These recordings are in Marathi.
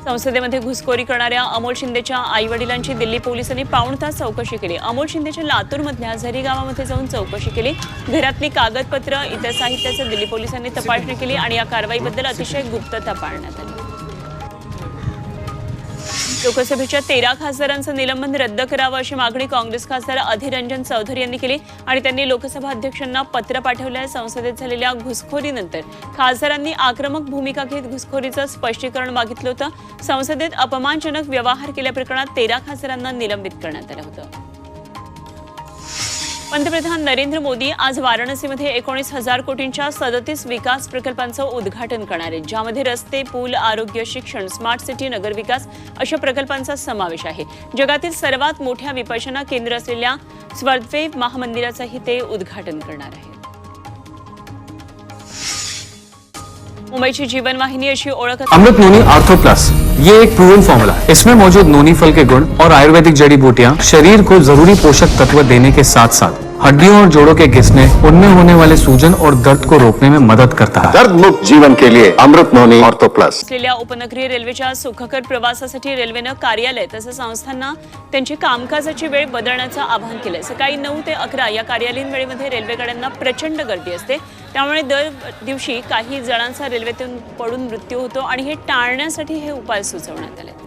संसदेमध्ये घुसखोरी करणाऱ्या अमोल शिंदेच्या आईवडिलांची दिल्ली पोलिसांनी पाऊण तास चौकशी केली। अमोल शिंदेच्या लातूरमधल्या झरी गावामध्ये जाऊन चौकशी केली। घरातली कागदपत्र, इतर साहित्याची दिल्ली पोलिसांनी तपासणी केली आणि या कारवाईबद्दल अतिशय गुप्तता पाळण्यात आली। लोकसभेच्या 13 खासदारांचं निलंबन रद्द करावं अशी मागणी काँग्रेस खासदार अधीर रंजन चौधरी यांनी केली आणि त्यांनी लोकसभा अध्यक्षांना पत्र पाठवलं। संसदेत झालेल्या घुसखोरीनंतर खासदारांनी आक्रमक भूमिका घेत घुसखोरीचं स्पष्टीकरण मागितलं होतं। संसदेत अपमानजनक व्यवहार केल्याप्रकरणात 13 खासदारांना निलंबित करण्यात आलं होतं। पंतप्रधान नरेंद्र मोदी आज वाराणसीमध्ये 19,000 कोटींच्या 37 विकास प्रकल्पांचं उद्घाटन करणार आहेत, ज्यामध्ये रस्ते, पूल, आरोग्य, शिक्षण, स्मार्ट सिटी, नगरविकास अशा प्रकल्पांचा समावेश आहे। जगातील सर्वात मोठ्या विपश्यना केंद्र असलेल्या स्वर्धदेव महामंदिराचंही ते उद्घाटन करणार आहे। मुंबईची जीवनवाहिनी अशी ओळख अमृत नोनी ऑर्थो प्लस, ये एक प्रूवन फॉर्मूला है। इसमें मौजूद नोनी फल के गुण और आयुर्वेदिक जड़ी बूटियां शरीर को जरूरी पोषक तत्व देने के साथ साथ हड्डियों और जोड़ों के घिसने, उनमें होने वाले सूजन और दर्द को रोकने में मदद करता है। दर्द मुक्त जीवन के लिए अमृत नोनी ऑर्थो प्लस। असलेल्या उपनगरीय रेल्वेच्या सुखकर प्रवासासाठी रेल्वेनं कार्यालय तसंच संस्थांना त्यांची कामकाजाची वेळ बदलण्याचं आवाहन केलं। सकाळी 9 ते 11 या कार्यालयीन वेळेमध्ये रेल्वेगाड्यांना प्रचंड गर्दी असते, त्यामुळे दर दिवशी काही जणांचा रेल्वेतून पडून मृत्यू होतो आणि हे टाळण्यासाठी हे उपाय सुचवण्यात आले।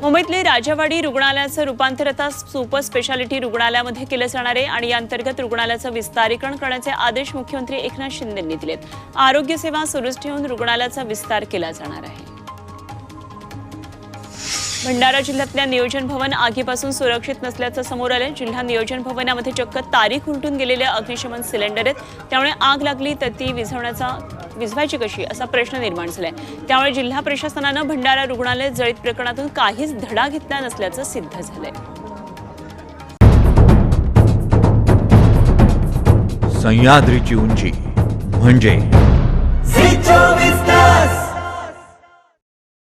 मुंबईतले राजावाडी रुग्णालयाचं रूपांतर आता सुपर स्पेशालिटी रुग्णालयामध्ये केलं जाणार आहे आणि या अंतर्गत रुग्णालयाचं विस्तारीकरण करण्याचे आदेश मुख्यमंत्री एकनाथ शिंदे यांनी दिलेत। आरोग्य सेवा सुरूच ठेवून रुग्णालयाचा विस्तार केला जाणार आहे। भंडारा जिल्ह्यातल्या नियोजन भवन आगीपासून सुरक्षित नसल्याचं समोर आलं। जिल्हा नियोजन भवनामध्ये चक्क तारीख उलटून गेलेले अग्निशमन सिलेंडर आहेत, त्यामुळे आग लागली तर ती विझवायची कशी असा प्रश्न निर्माण झालाय। त्यामुळे जिल्हा प्रशासनानं भंडारा रुग्णालय जळीत प्रकरणातून काहीच धडा घेतला नसल्याचं सिद्ध झालंय। सह्याद्रीची उंची म्हणजे